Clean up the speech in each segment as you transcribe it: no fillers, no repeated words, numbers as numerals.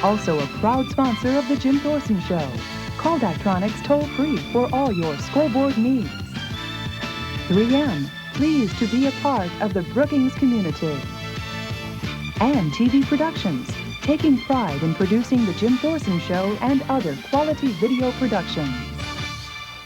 Also a proud sponsor of the Jim Thorson Show. Call Daktronics toll-free for all your scoreboard needs. 3M, pleased to be a part of the Brookings community. And TV Productions, taking pride in producing the Jim Thorson Show and other quality video productions.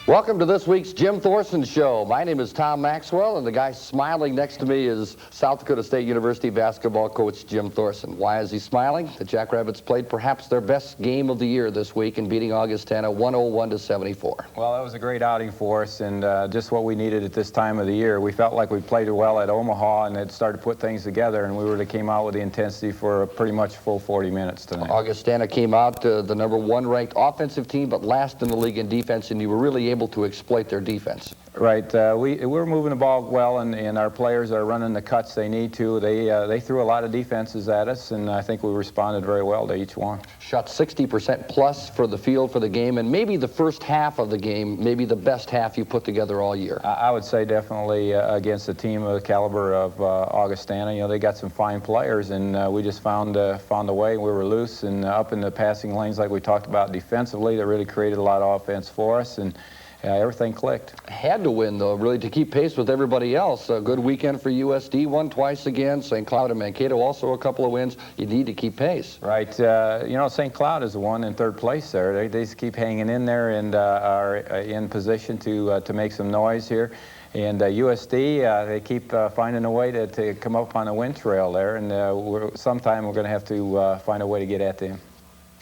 Welcome to this week's Jim Thorson Show. My name is Tom Maxwell, and the guy smiling next to me is South Dakota State University basketball coach Jim Thorson. Why is he smiling? The Jackrabbits played perhaps their best game of the year this week in beating Augustana 101-74. Well, that was a great outing for us, and just what we needed at this time of the year. We felt like we played well at Omaha and had started to put things together, and we really came out with the intensity for pretty much full 40 minutes tonight. Augustana came out the #1 ranked offensive team, but last in the league in defense, and you were really able to exploit their defense. Right. We're moving the ball well, and our players are running the cuts they need to. They threw a lot of defenses at us, and I think we responded very well to each one. Shot 60% plus for the field for the game, and maybe the first half of the game, maybe the best half you put together all year. I would say definitely against a team of the caliber of Augustana. You know, they got some fine players, and we just found a way. We were loose and up in the passing lanes like we talked about defensively. That really created a lot of offense for us, and everything clicked. Had to win, though, really, to keep pace with everybody else. A good weekend for USD, won twice again. St. Cloud and Mankato also a couple of wins. You need to keep pace. Right. You know, St. Cloud is the one in third place there. They just keep hanging in there and are in position to make some noise here. And USD, they keep finding a way to come up on a win trail there, and sometime we're going to have to find a way to get at them.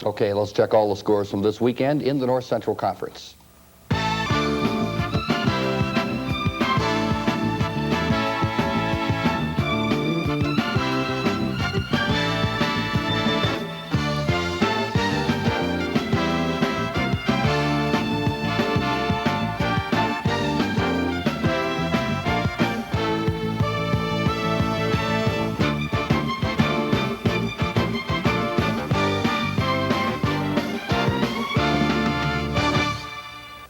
Okay, let's check all the scores from this weekend in the North Central Conference.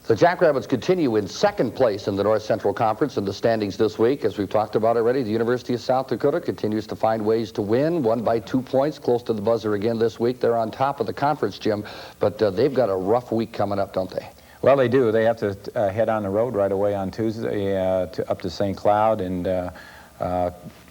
The Jackrabbits continue in second place in the North Central Conference in the standings this week. As we've talked about already, the University of South Dakota continues to find ways to win, won by 2 points, close to the buzzer again this week. They're on top of the conference, Jim, but they've got a rough week coming up, don't they? Well, they do. They have to head on the road right away on Tuesday up to St. Cloud, and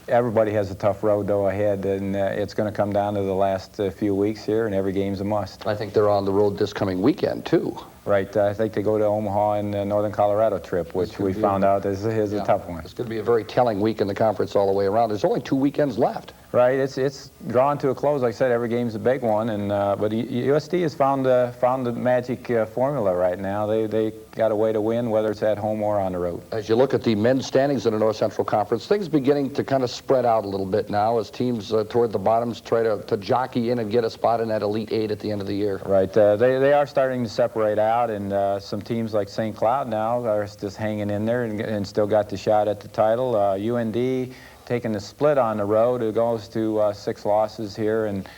everybody has a tough road, though, ahead, and it's going to come down to the last few weeks here, and every game's a must. I think they're on the road this coming weekend, too. Right. I think they go to Omaha and the Northern Colorado trip, which we found out is a tough one. It's going to be a very telling week in the conference all the way around. There's only 2 weekends left. Right. It's drawn to a close. Like I said, every game's a big one, and but USD has found the magic formula right now. They got a way to win, whether it's at home or on the road. As you look at the men's standings in the North Central Conference, things beginning to kind of spread out a little bit now as teams toward the bottoms try to jockey in and get a spot in that Elite Eight at the end of the year. Right. They are starting to separate out, and some teams like St. Cloud now are just hanging in there and still got the shot at the title. UND taking the split on the road. It goes to 6 losses here and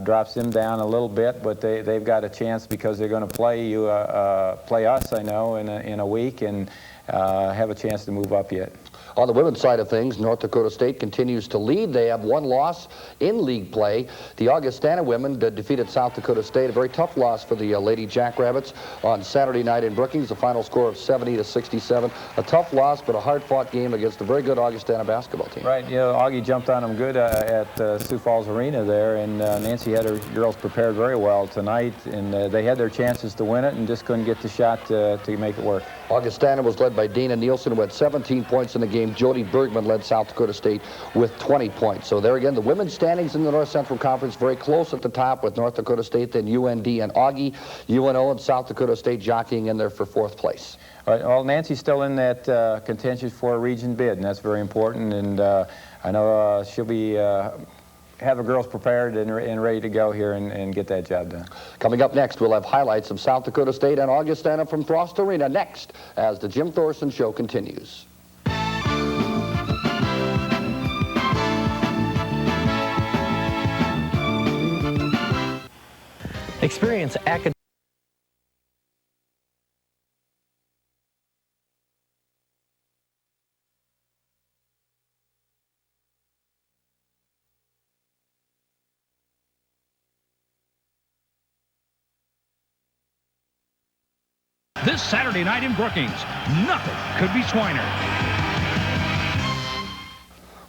drops them down a little bit, but they've got a chance because they're going to play us, I know, in a week, and have a chance to move up yet. On the women's side of things, North Dakota State continues to lead. They have 1 loss in league play. The Augustana women defeated South Dakota State, a very tough loss for the Lady Jackrabbits on Saturday night in Brookings, a final score of 70-67. A tough loss, but a hard-fought game against a very good Augustana basketball team. Right, you know, Augie jumped on them good at Sioux Falls Arena there, and Nancy had her girls prepared very well tonight, and they had their chances to win it and just couldn't get the shot to make it work. Augustana was led by Dana Nielsen, who had 17 points in the game. Jody Bergman led South Dakota State with 20 points. So there again, the women's standings in the North Central Conference very close at the top with North Dakota State, then UND and Augie. UNO and South Dakota State jockeying in there for 4th place. All right, well, Nancy's still in that contention for a region bid, and that's very important. And I know she'll be have the girls prepared and ready to go here and get that job done. Coming up next, we'll have highlights of South Dakota State and Augustana from Frost Arena next as the Jim Thorson Show continues. Experience academic this Saturday night in Brookings. Nothing could be swiner.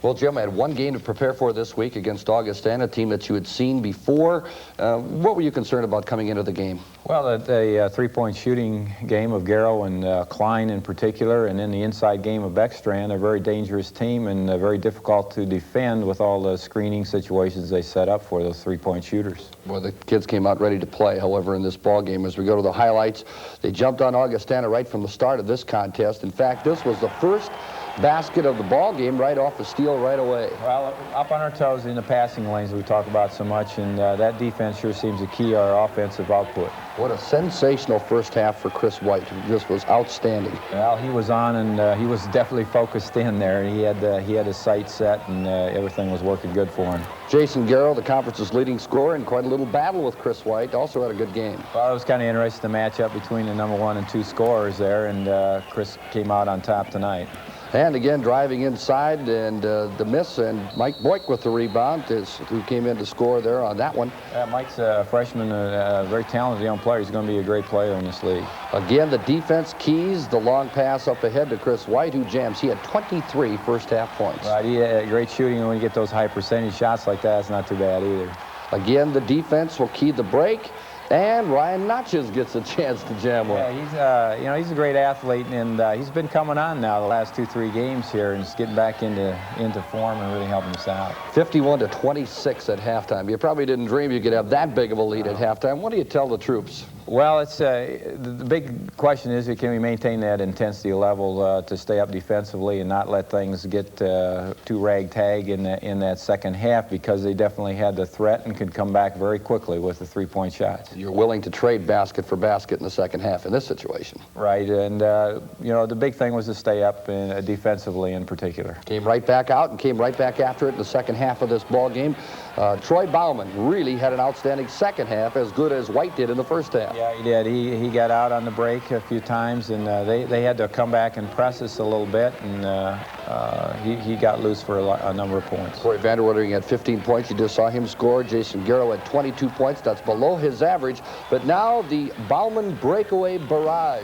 Well, Jim, I had one game to prepare for this week against Augustana, a team that you had seen before. What were you concerned about coming into the game? Well, the three-point shooting game of Garrow and Klein in particular, and then the inside game of Beckstrand, a very dangerous team and very difficult to defend with all the screening situations they set up for those three-point shooters. Well, the kids came out ready to play. However, in this ball game, as we go to the highlights, they jumped on Augustana right from the start of this contest. In fact, this was the first basket of the ball game right off the steal right away. Well, up on our toes in the passing lanes we talk about so much, and that defense sure seems to key our offensive output. What a sensational first half for Chris White. This was outstanding. Well, he was on, and he was definitely focused in there. He had his sights set, and everything was working good for him. Jason Garrow, the conference's leading scorer, in quite a little battle with Chris White, also had a good game. Well, it was kind of interesting to match up between the number 1 and 2 scorers there, and Chris came out on top tonight. And again, driving inside, and the miss, and Mike Boyk with the rebound, who came in to score there on that one. Mike's a freshman, a very talented young player. He's going to be a great player in this league. Again, the defense keys the long pass up ahead to Chris White, who jams. He had 23 first-half points. Right, he had great shooting, and when you get those high-percentage shots like that, it's not too bad either. Again, the defense will key the break. And Ryan Notches gets a chance to jam one. Yeah, he's a great athlete, and he's been coming on now the last 2-3 games here, and he's getting back into form and really helping us out. 51-26 at halftime. You probably didn't dream you could have that big of a lead at halftime. What do you tell the troops? Well, it's the big question is, can we maintain that intensity level to stay up defensively and not let things get too ragtag in that second half, because they definitely had the threat and could come back very quickly with the three-point shots. You're willing to trade basket for basket in the second half in this situation. Right, and the big thing was to stay up defensively in particular. Came right back out and came right back after it in the second half of this ball game. Troy Bauman really had an outstanding second half, as good as White did in the first half. Yeah, he did. He got out on the break a few times, and they had to come back and press us a little bit, and he got loose for a number of points. Corey Vanderwoodering had 15 points. You just saw him score. Jason Garrow had 22 points. That's below his average. But now the Bauman breakaway barrage.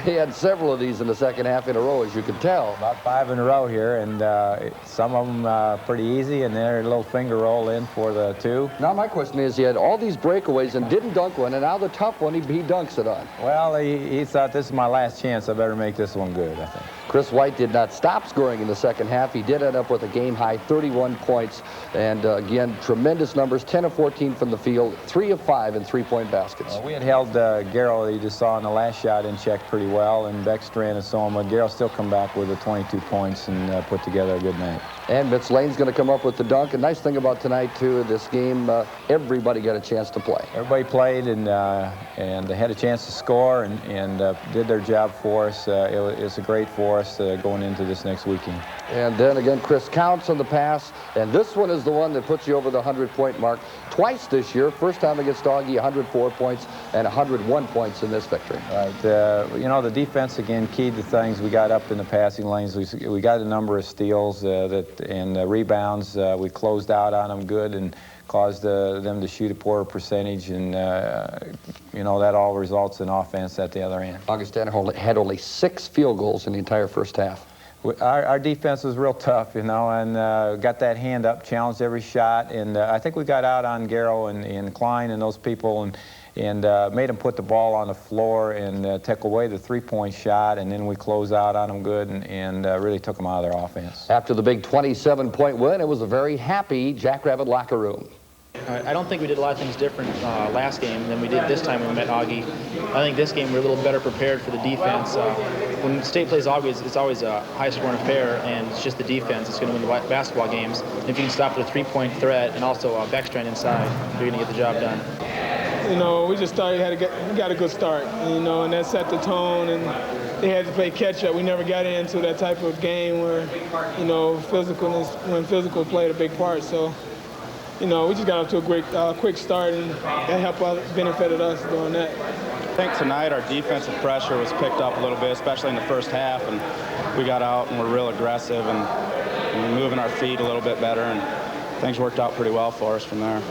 He had several of these in the second half in a row, as you can tell. About 5 in a row here, and some of them pretty easy, and then a little finger roll in for the 2. Now my question is, he had all these breakaways and didn't dunk one, and now the tough one he dunks it on. Well, he thought, this is my last chance. I better make this one good, I think. Chris White did not stop scoring in the second half. He did end up with a game-high 31 points. And again, tremendous numbers, 10 of 14 from the field, 3 of 5 in three-point baskets. We had held Garrow, you just saw in the last shot, in check pretty well, and Beckstrand and so on, but Garrow still come back with the 22 points and put together a good night. And Mitch Lane's going to come up with the dunk. A nice thing about tonight, too, this game, everybody got a chance to play. Everybody played, and they had a chance to score and did their job for us. It's a great for us going into this next weekend. And then again, Chris Counts on the pass, and this one is the one that puts you over the 100-point mark twice this year. First time against Augie, 104 points and 101 points in this victory. Right. The defense again keyed to things. We got up in the passing lanes. We got a number of steals and rebounds. We closed out on them good and caused them to shoot a poorer percentage, and that all results in offense at the other end. Augustana had only 6 field goals in the entire first half. Our defense was real tough, and got that hand up, challenged every shot, and I think we got out on Garrow and Klein and those people, and made them put the ball on the floor and took away the three-point shot, and then we closed out on them good and really took them out of their offense. After the big 27-point win, it was a very happy Jackrabbit locker room. I don't think we did a lot of things different last game than we did this time when we met Augie. I think this game we're a little better prepared for the defense. When State plays Augie, it's always a high-scoring affair, and it's just the defense that's going to win the basketball games. And if you can stop the three-point threat and also Beckstrand inside, you're going to get the job done. We just thought we got a good start, and that set the tone, and they had to play catch-up. We never got into that type of game where, when physical played a big part. So, we just got off to a great, quick start, and that helped benefited us doing that. I think tonight our defensive pressure was picked up a little bit, especially in the first half, and we got out and were real aggressive and moving our feet a little bit better, and things worked out pretty well for us from there.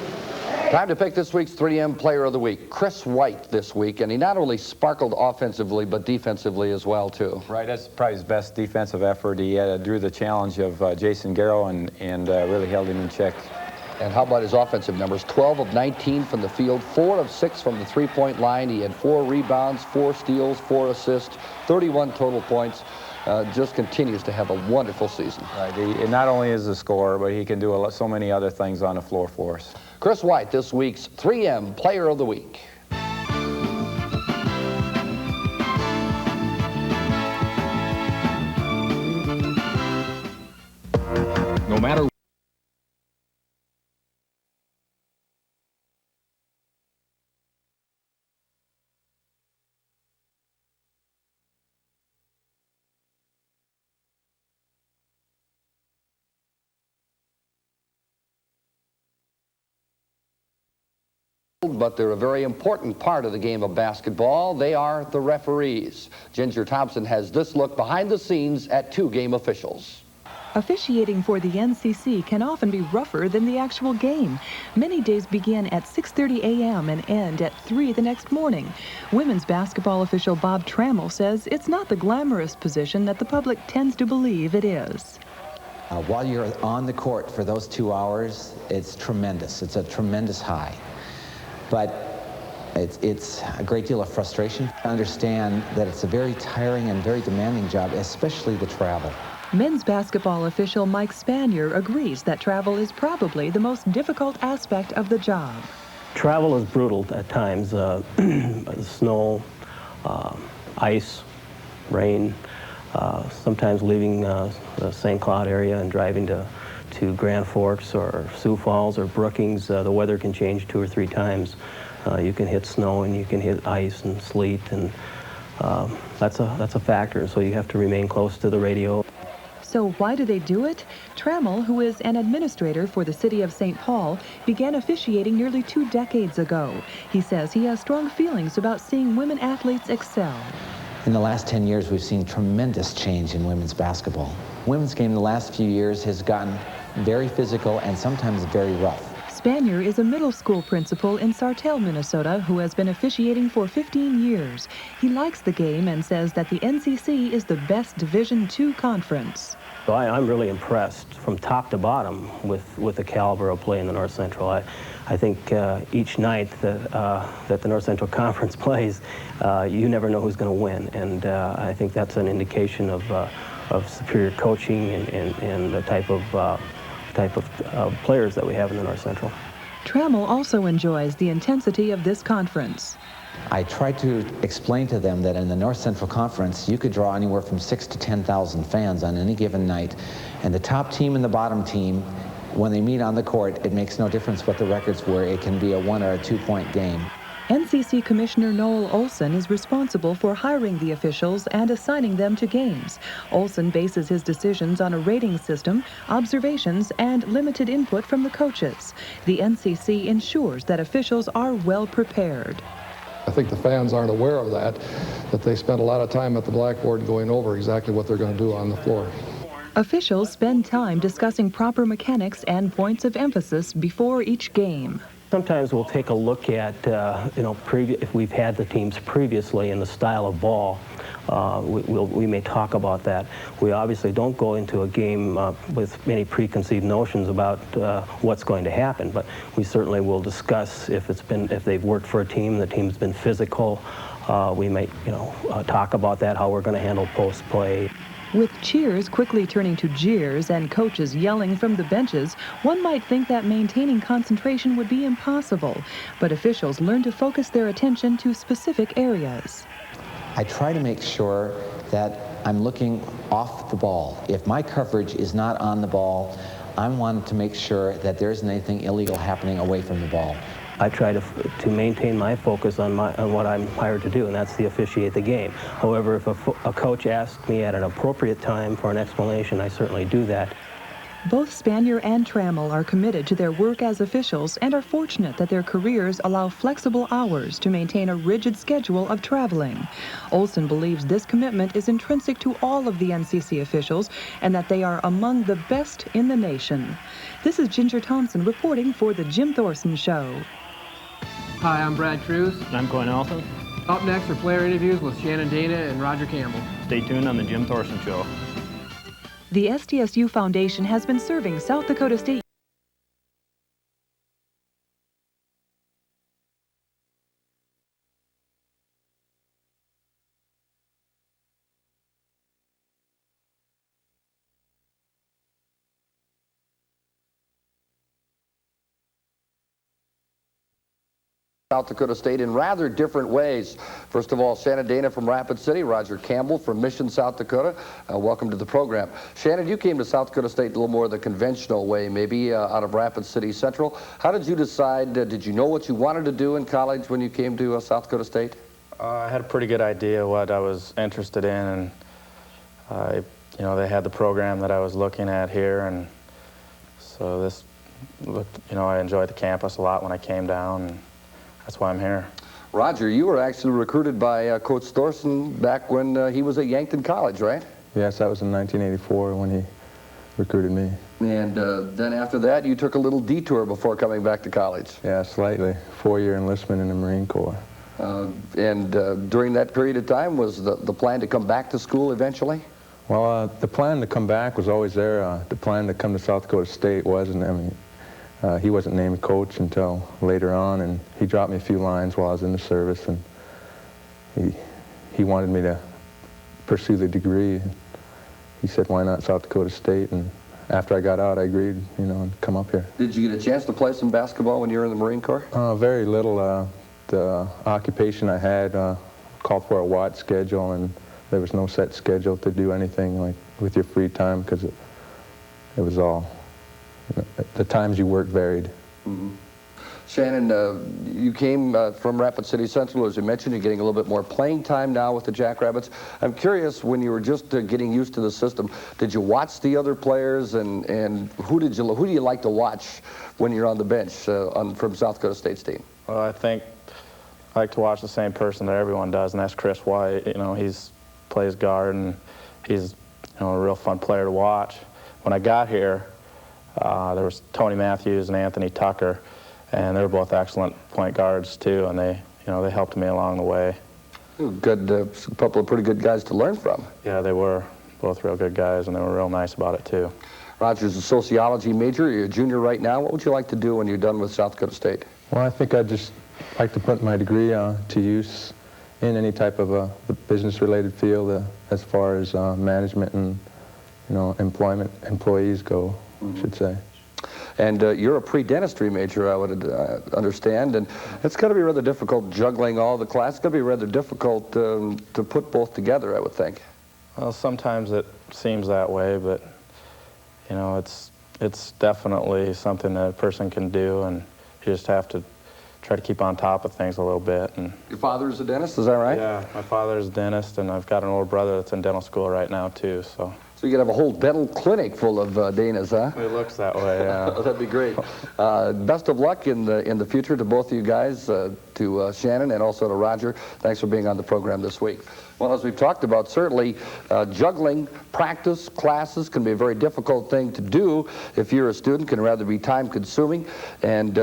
Time to pick this week's 3M Player of the Week. Chris White this week, and he not only sparkled offensively, but defensively as well, too. Right, that's probably his best defensive effort. He drew the challenge of Jason Garrow and really held him in check. And how about his offensive numbers? 12 of 19 from the field, 4 of 6 from the three-point line. He had 4 rebounds, 4 steals, 4 assists, 31 total points. Just continues to have a wonderful season. Right, he not only is a scorer, but he can do so many other things on the floor for us. Chris White, this week's 3M Player of the Week. No matter but they're a very important part of the game of basketball. They are the referees. Ginger Thompson has this look behind the scenes at 2 game officials. Officiating for the NCC can often be rougher than the actual game. Many days begin at 6:30 a.m. and end at 3 the next morning. Women's basketball official Bob Trammell says it's not the glamorous position that the public tends to believe it is. While you're on the court for those 2 hours, it's tremendous. It's a tremendous high. But it's a great deal of frustration. I understand that it's a very tiring and very demanding job, especially the travel. Men's basketball official Mike Spanier agrees that travel is probably the most difficult aspect of the job. Travel is brutal at times. Snow, ice, rain, sometimes leaving the St. Cloud area and driving to Grand Forks or Sioux Falls or Brookings. The weather can change 2 or 3 times. You can hit snow and you can hit ice and sleet, and that's a factor. So you have to remain close to the radio. So why do they do it? Trammell, who is an administrator for the city of St. Paul, began officiating nearly 2 decades ago. He says he has strong feelings about seeing women athletes excel. In the last 10 years, we've seen tremendous change in women's basketball. Women's game in the last few years has gotten very physical and sometimes very rough. Spanier is a middle school principal in Sartell, Minnesota, who has been officiating for 15 years. He likes the game and says that the NCC is the best Division II conference. So I'm really impressed from top to bottom with the caliber of play in the North Central. I think each night that the North Central Conference plays, you never know who's going to win, and I think that's an indication of superior coaching and the type of players that we have in the North Central. Trammell also enjoys the intensity of this conference. I try to explain to them that in the North Central Conference, you could draw anywhere from 6,000 to 10,000 fans on any given night, and the top team and the bottom team, when they meet on the court, it makes no difference what the records were. It can be a 1 or a 2-point game. NCC Commissioner Noel Olson is responsible for hiring the officials and assigning them to games. Olson bases his decisions on a rating system, observations, and limited input from the coaches. The NCC ensures that officials are well prepared. I think the fans aren't aware of that they spend a lot of time at the blackboard going over exactly what they're going to do on the floor. Officials spend time discussing proper mechanics and points of emphasis before each game. Sometimes we'll take a look at, if we've had the teams previously in the style of ball, we may talk about that. We obviously don't go into a game with many preconceived notions about what's going to happen, but we certainly will discuss if they've worked for a team, the team's been physical. We might, talk about that, how we're going to handle post play. With cheers quickly turning to jeers and coaches yelling from the benches, one might think that maintaining concentration would be impossible. But officials learn to focus their attention to specific areas. I try to make sure that I'm looking off the ball. If my coverage is not on the ball, I want to make sure that there isn't anything illegal happening away from the ball. I try to maintain my focus on what I'm hired to do, and that's to officiate the game. However, if a coach asks me at an appropriate time for an explanation, I certainly do that. Both Spanier and Trammell are committed to their work as officials and are fortunate that their careers allow flexible hours to maintain a rigid schedule of traveling. Olson believes this commitment is intrinsic to all of the NCC officials and that they are among the best in the nation. This is Ginger Thompson reporting for The Jim Thorson Show. Hi, I'm Brad Cruz. And I'm Glenn Elton. Up next are player interviews with Shannon Dana and Roger Campbell. Stay tuned on the Jim Thorson Show. The SDSU Foundation has been serving South Dakota State South Dakota State in rather different ways. First of all, Shannon Dana from Rapid City, Roger Campbell from Mission, South Dakota. Welcome to the program. Shannon, you came to South Dakota State a little more the conventional way, maybe out of Rapid City Central. How did you decide, did you know what you wanted to do in college when you came to South Dakota State? I had a pretty good idea what I was interested in, and you know, they had the program that I was looking at here, and so this looked, you know, I enjoyed the campus a lot when I came down, and that's why I'm here. Roger, you were actually recruited by Coach Thorson back when he was at Yankton College, right? Yes, that was in 1984 when he recruited me. And then after that, you took a little detour before coming back to college. Yeah, slightly. 4-year enlistment in the Marine Corps. During that period of time, was the plan to come back to school eventually? Well, the plan to come back was always there. The plan to come to South Dakota State wasn't. I mean, he wasn't named coach until later on, and he dropped me a few lines while I was in the service, and he wanted me to pursue the degree. He said, why not South Dakota State? And after I got out, I agreed, you know, and come up here. Did you get a chance to play some basketball when you were in the Marine Corps? Very little. The occupation I had called for a watch schedule, and there was no set schedule to do anything like with your free time, because it was all, you know, the times you worked varied. Mm-hmm. Shannon, you came from Rapid City Central, as you mentioned. You're getting a little bit more playing time now with the Jackrabbits. I'm curious, when you were just getting used to the system, did you watch the other players, and who do you like to watch when you're on the bench from South Dakota State's team? Well, I think I like to watch the same person that everyone does, and that's Chris White. You know, plays guard, and he's, you know, a real fun player to watch. When I got here, there was Tony Matthews and Anthony Tucker, and they were both excellent point guards too, and they helped me along the way. Good, a couple of pretty good guys to learn from. Yeah, they were both real good guys, and they were real nice about it too. Roger's a sociology major. You're a junior right now. What would you like to do when you're done with South Dakota State? Well, I think I'd just like to put my degree to use in any type of a business-related field, as far as management and, you know, employees go, I should say. And you're a pre-dentistry major, I would understand, and it's going to be rather difficult juggling all the classes. It's going to be rather difficult to put both together, I would think. Well, sometimes it seems that way, but, you know, it's definitely something that a person can do, and you just have to try to keep on top of things a little bit. And your father's a dentist, is that right? Yeah, my father's a dentist, and I've got an older brother that's in dental school right now too. So you could have a whole dental clinic full of Danas, huh? It looks that way, yeah. That'd be great. Best of luck in the future to both of you guys, to Shannon and also to Roger. Thanks for being on the program this week. Well, as we've talked about, certainly juggling practice, classes can be a very difficult thing to do if you're a student. Can rather be time-consuming. And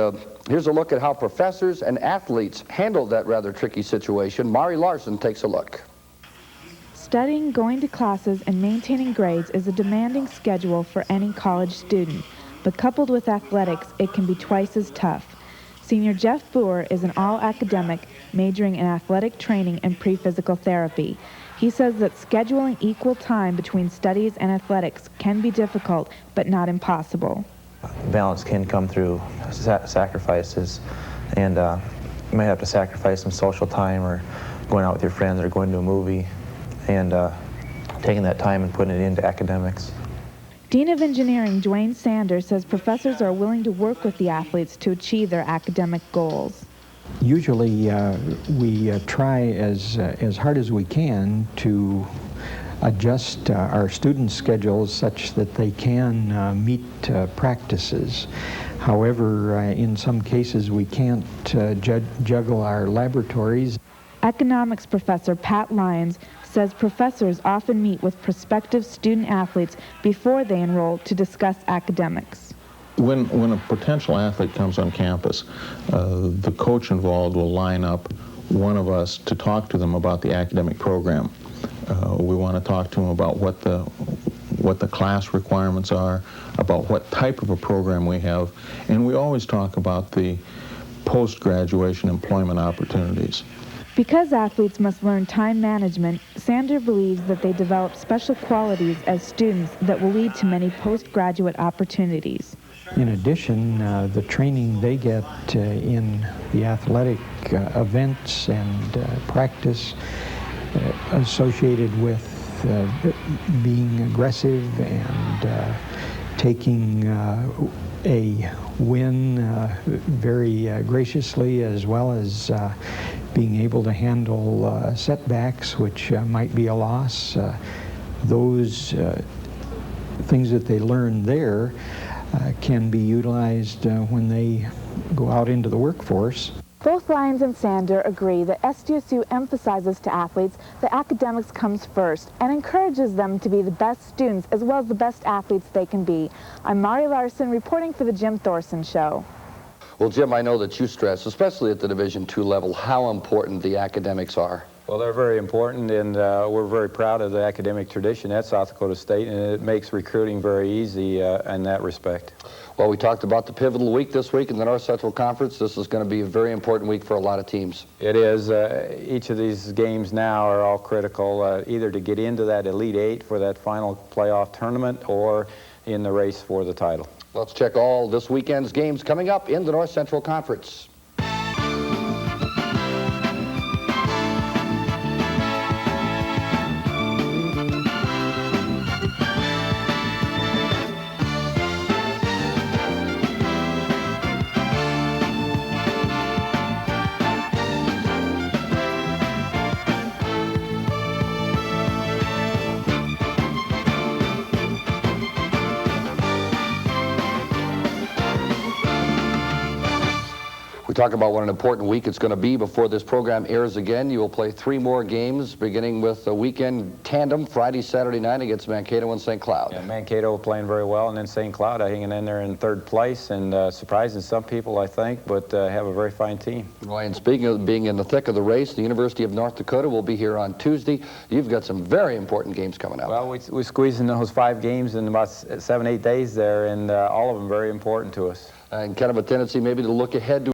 here's a look at how professors and athletes handled that rather tricky situation. Mari Larson takes a look. Studying, going to classes, and maintaining grades is a demanding schedule for any college student. But coupled with athletics, it can be twice as tough. Senior Jeff Boer is an all-academic, majoring in athletic training and pre-physical therapy. He says that scheduling equal time between studies and athletics can be difficult, but not impossible. Balance can come through sacrifices, and you might have to sacrifice some social time, or going out with your friends, or going to a movie, and taking that time and putting it into academics. Dean of Engineering Dwayne Sanders says professors are willing to work with the athletes to achieve their academic goals. Usually we try as hard as we can to adjust our students' schedules such that they can meet practices. However, in some cases we can't juggle our laboratories. Economics professor Pat Lyons says professors often meet with prospective student athletes before they enroll to discuss academics. When a potential athlete comes on campus, the coach involved will line up one of us to talk to them about the academic program. We want to talk to them about what the class requirements are, about what type of a program we have, and we always talk about the post-graduation employment opportunities. Because athletes must learn time management, Sander believes that they develop special qualities as students that will lead to many postgraduate opportunities. In addition, the training they get in the athletic events and practice associated with being aggressive and taking a win very graciously, as well as being able to handle setbacks, which might be a loss. Those things that they learn there can be utilized when they go out into the workforce. Both Lyons and Sander agree that SDSU emphasizes to athletes that academics comes first and encourages them to be the best students as well as the best athletes they can be. I'm Mari Larson reporting for the Jim Thorson Show. Well, Jim, I know that you stress, especially at the Division II level, how important the academics are. Well, they're very important, and we're very proud of the academic tradition at South Dakota State, and it makes recruiting very easy in that respect. Well, we talked about the pivotal week this week in the North Central Conference. This is going to be a very important week for a lot of teams. It is. Each of these games now are all critical, either to get into that Elite Eight for that final playoff tournament or in the race for the title. Let's check all this weekend's games coming up in the North Central Conference. We talk about what an important week it's going to be before this program airs again. You will play 3 more games, beginning with a weekend tandem Friday, Saturday night against Mankato and St. Cloud. Yeah, Mankato playing very well, and then St. Cloud hanging in there in 3rd place, and surprising some people, I think, but have a very fine team. Well, and speaking of being in the thick of the race, the University of North Dakota will be here on Tuesday. You've got some very important games coming up. Well, we're squeezing those 5 games in about 7-8 days there, and all of them very important to us. And kind of a tendency maybe to look ahead to